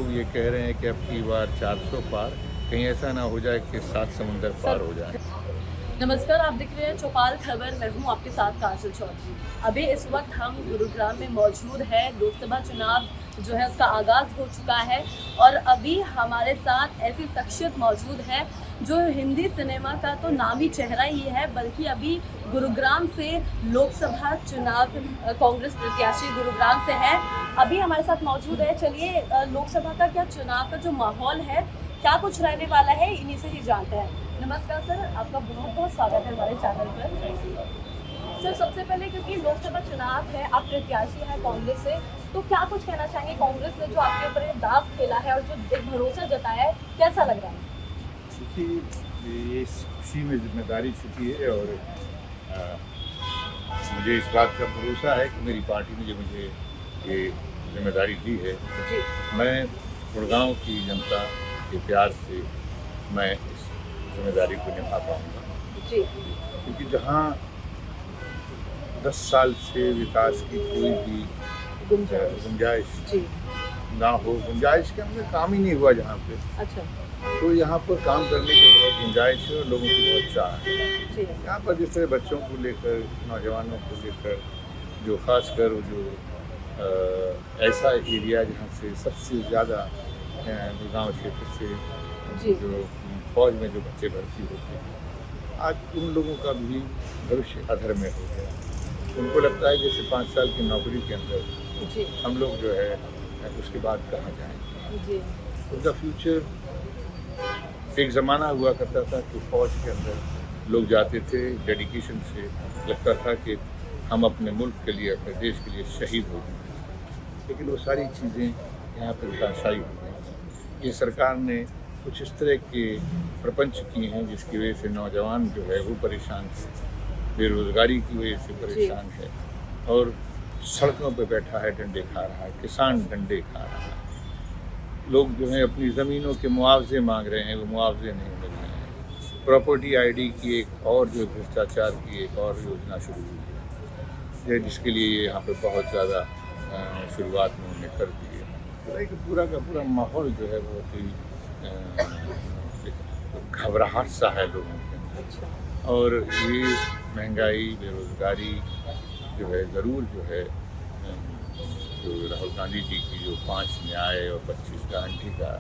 लोग ये कह रहे हैं कि अब की बार 400 पार, कहीं ऐसा ना हो जाए कि 7 समुंदर पार हो जाए। नमस्कार, आप देख रहे हैं चौपाल खबर। मैं हूं आपके साथ काजल चौधरी। अभी इस वक्त हम गुरुग्राम में मौजूद है। लोकसभा चुनाव जो है उसका आगाज़ हो चुका है और अभी हमारे साथ ऐसी शख्सियत मौजूद है जो हिंदी सिनेमा का तो नामी चेहरा ही है, बल्कि अभी गुरुग्राम से लोकसभा चुनाव कांग्रेस प्रत्याशी गुरुग्राम से है। अभी हमारे साथ मौजूद है। चलिए, लोकसभा का क्या चुनाव का जो माहौल है, क्या कुछ रहने वाला है, इन्हीं से ही जानते हैं। नमस्कार सर, आपका बहुत बहुत स्वागत है हमारे चैनल पर। सर, सबसे पहले क्योंकि लोकसभा चुनाव है, आप प्रत्याशी हैं कांग्रेस से, तो क्या कुछ कहना चाहेंगे? कांग्रेस ने जो आपके ऊपर ये दाव खेला है और जो एक भरोसा जताया है, कैसा लग रहा है? देखिए, ये इस खुशी में जिम्मेदारी छुपी है और मुझे इस बात का भरोसा है कि मेरी पार्टी ने जो मुझे ये जिम्मेदारी दी है, जी मैं गुड़गांव की जनता के प्यार से मैं इस जिम्मेदारी को निभा पाऊँगा। जी क्योंकि जहाँ 10 साल से विकास की कोई भी गुंजाइश जी ना हो, गुंजाइश के अंदर काम ही नहीं हुआ जहाँ पे, अच्छा तो यहाँ पर काम करने की बहुत गुंजाइश है और लोगों की बहुत चाह है। जी यहाँ पर जिस तरह बच्चों को लेकर, नौजवानों को लेकर, जो खासकर जो ऐसा एरिया जहाँ से सबसे ज़्यादा गुड़गांव क्षेत्र से जो फौज में जो बच्चे भर्ती होते हैं, आज उन लोगों का भी भविष्य अधर में हो गया। उनको लगता है जैसे 5 साल की नौकरी के अंदर जी हम लोग जो है उसके बाद कहाँ जाएंगे। जी उनका फ्यूचर, एक ज़माना हुआ करता था कि फौज के अंदर लोग जाते थे डेडिकेशन से, लगता था कि हम अपने मुल्क के लिए, अपने देश के लिए शहीद हो गए। लेकिन वो सारी चीज़ें यहाँ पर ताशाई हो गई। ये सरकार ने कुछ इस तरह के प्रपंच किए हैं जिसकी वजह से नौजवान जो है वो परेशान है, बेरोज़गारी की वजह से परेशान है और सड़कों पे बैठा है, डंडे खा रहा है, किसान डंडे खा रहा है। लोग जो है अपनी ज़मीनों के मुआवजे मांग रहे हैं, वो मुआवजे नहीं मिल रहे हैं। प्रॉपर्टी आईडी की एक और जो भ्रष्टाचार की एक और योजना शुरू हुई है, जिसके लिए ये यहाँ पे बहुत ज़्यादा शुरुआत में उन्होंने कर दी है। तो एक पूरा का पूरा माहौल जो है बहुत ही घबराहट सा है लोगों के अंदर। और ये महंगाई, बेरोज़गारी जो है ज़रूर जो है जो राहुल गांधी जी की जो 5 न्याय और 25 गारंटी का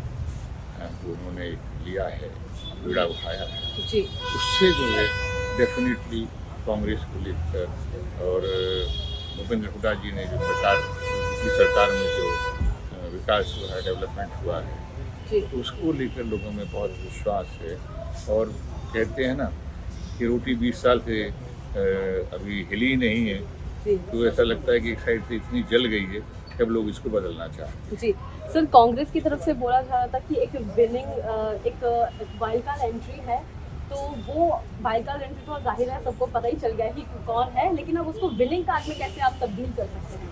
जो उन्होंने लिया है, बीड़ा उठाया है, जी उससे जो है डेफिनेटली कांग्रेस को लेकर और भूपेंद्र हुड्डा जी ने जो सरकार में जो विकास हुआ है, डेवलपमेंट हुआ है, जी तो उसको लेकर लोगों में बहुत विश्वास है। और कहते हैं ना कि रोटी 20 साल से अभी हिली नहीं है, जी तो ऐसा लगता है कि एक साइड से इतनी जल गई है कि अब लोग इसको बदलना चाहते हैं। जी सर, कांग्रेस की तरफ से बोला जा रहा था कि एक विनिंग एक वाइल्ड कार्ड एंट्री है, तो वो वाइल्ड कार्ड एंट्री तो जाहिर है सबको पता ही चल गया कि कौन है, लेकिन अब उसको विनिंग कार्ड में कैसे आप तब्दील कर सकते हैं?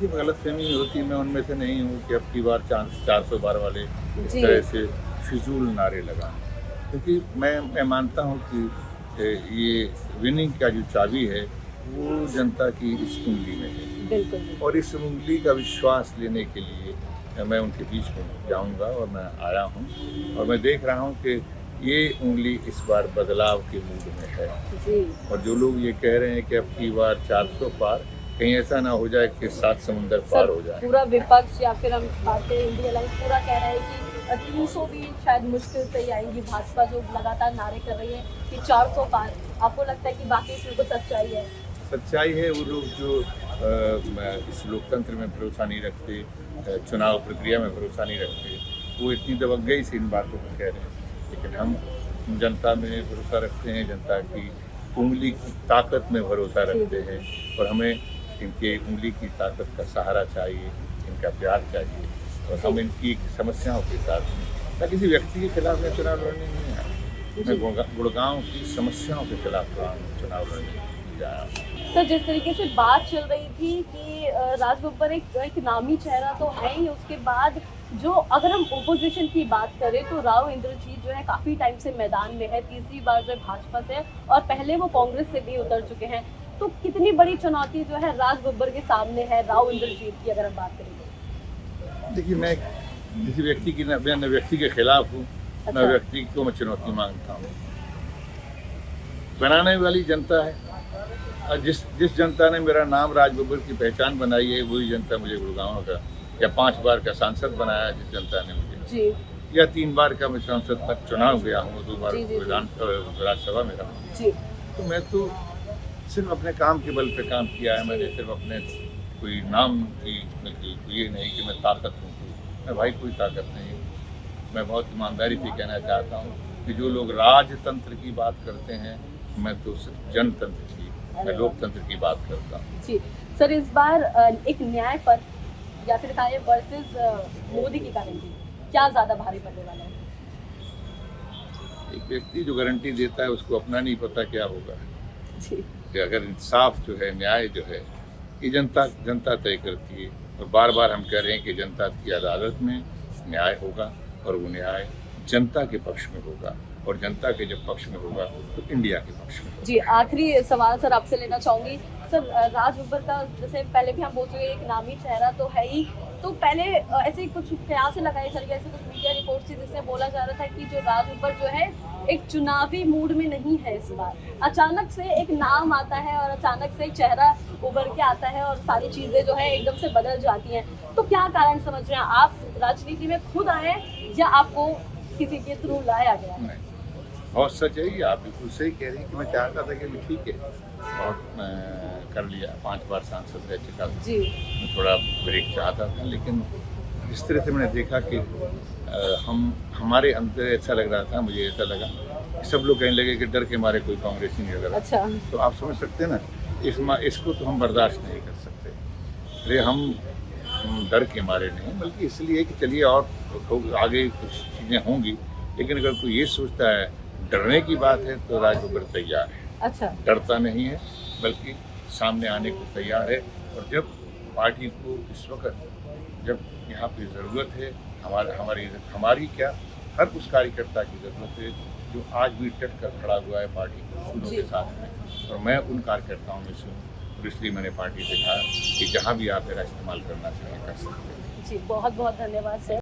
ये गलतफहमी होती है, मैं उनमें से नहीं हूँ कि अब की बार 400 बार वाले इस जी। तरह से फिजूल नारे लगाएं, क्योंकि मैं मानता हूँ कि ये विनिंग का जो चाबी है वो जनता की इस उंगली में है, बिल्कुल और इस उंगली का विश्वास लेने के लिए मैं उनके बीच में जाऊंगा और मैं आया हूँ और मैं देख रहा हूँ कि ये उंगली इस बार बदलाव के मूड में है। जी और जो लोग ये कह रहे हैं कि अब की बार 400 पार, कहीं ऐसा ना हो जाए कि 7 समुंदर पार हो जाए। पूरा विपक्ष या फिर हम बात करें इंडिया अलायंस पूरा कह रहा है कि 300 भी शायद मुश्किल से ही आएंगी। भाजपा जो लगातार नारे कर रही है कि 400 पार, आपको लगता है कि बाकी इसमें कुछ सच्चाई है? सच्चाई है। वो लोग जो इस लोकतंत्र में भरोसा नहीं रखते, चुनाव प्रक्रिया में भरोसा नहीं रखते, वो इतनी दबंगई से इन बातों को कह रहे हैं। लेकिन हम जनता में भरोसा रखते हैं, जनता की उंगली की ताकत में भरोसा रखते हैं और हमें इनके उंगली की ताकत का सहारा चाहिए, इनका प्यार चाहिए और हम इनकी समस्याओं के साथ न किसी व्यक्ति के खिलाफ में चुनाव लड़ने नहीं आया। मैं गुड़गांव की समस्याओं के खिलाफ चुनाव लड़ने आया। सर, जिस तरीके से बात चल रही थी कि राज बब्बर एक नामी चेहरा तो है ही, उसके बाद जो अगर हम ओपोजिशन की बात करें तो राव इंद्रजीत जो है काफ़ी टाइम से मैदान में है, तीसरी बार जो है भाजपा से, और पहले वो कांग्रेस से भी उतर चुके हैं। तो कितनी बड़ी चुनौती जो है राज बब्बर के सामने है राव इंद्रजीत की, अगर हम बात करें? देखिए, मैं किसी व्यक्ति की मैं न व्यक्ति के खिलाफ हूँ, न अच्छा। व्यक्ति को मैं चुनौती मांगता हूँ। बनाने वाली जनता है, और जिस जनता ने मेरा नाम राज बब्बर की पहचान बनाई है, वही जनता मुझे गुड़गांव का या 5 बार का सांसद बनाया, जिस जनता ने मुझे, जी या 3 बार का मैं सांसद तक चुनाव गया हूँ, 2 बार जी, जी, जी। राज्यसभा में रहा हूँ। जी तो मैं तो सिर्फ अपने काम के बल पे काम किया है। मैंने सिर्फ अपने कोई नाम की ये नहीं कि मैं ताकत हूँ, मैं भाई कोई ताकत नहीं हूँ। मैं बहुत ईमानदारी से कहना चाहता हूँ कि जो लोग राजतंत्र की बात करते हैं, मैं तो सिर्फ जनतंत्र की, मैं लोकतंत्र की बात करता हूँ। जी सर, इस बार एक न्याय पर या फिर कहा वर्सेस मोदी की गारंटी क्या ज़्यादा भारी पड़ने वाला है? एक व्यक्ति जो गारंटी देता है, उसको अपना नहीं पता क्या होगा। जी कि अगर इंसाफ जो है, न्याय जो है, ये जनता तय करती है। और बार बार हम कह रहे हैं कि जनता की अदालत में न्याय होगा, और वो न्याय जनता के पक्ष में होगा, और जनता के जब पक्ष में होगा तो इंडिया के पक्ष में होगा। जी, आखिरी सवाल सर आपसे लेना चाहूँगी सर, राज बब्बर का जैसे पहले भी हम बोल चुके एक नामी चेहरा तो है ही, तो पहले ऐसे कुछ कयास लगाए चल गए, ऐसे कुछ मीडिया रिपोर्ट थी जिससे बोला जा रहा था कि जो राज बब्बर जो है एक चुनावी मूड में नहीं है इस बार। अचानक से एक नाम आता है और अचानक से एक चेहरा उभर के आता है और सारी चीज़ें जो है एकदम से बदल जाती हैं। तो क्या कारण समझ रहे हैं आप, राजनीति में खुद आए या आपको किसी के थ्रू लाया गया? नहीं, बहुत सच है ये, आप बिल्कुल सही कह रही हैं कि मैं चाहता था कि मैं ठीक है, बहुत कर लिया, 5 बार सांसद रह चुका था, जी मैं थोड़ा ब्रेक चाहता था। लेकिन जिस तरह से मैंने देखा कि हमारे अंदर ऐसा लग रहा था, मुझे ऐसा लगा कि सब लोग कहने लगे कि डर के मारे कोई कांग्रेसी नहीं लग रहा। अच्छा तो आप समझ सकते हैं ना, इसको तो हम बर्दाश्त नहीं कर सकते। अरे हम डर के मारे नहीं, बल्कि इसलिए कि चलिए और आगे कुछ चीज़ें होंगी। लेकिन अगर कोई ये सोचता है डरने की बात है, तो राज बब्बर तैयार है, अच्छा डरता नहीं है, बल्कि सामने आने को तैयार है। और जब पार्टी को इस वक्त जब यहाँ पे ज़रूरत है, हमारी क्या, हर उस कार्यकर्ता की ज़रूरत है जो आज भी डट कर खड़ा हुआ है पार्टी के उसूलों के साथ में, और मैं उन कार्यकर्ताओं में से हूँ। और इसलिए मैंने पार्टी से कहा कि जहाँ भी आप मेरा इस्तेमाल करना चाहें कर सकते हैं। जी, बहुत बहुत धन्यवाद सर।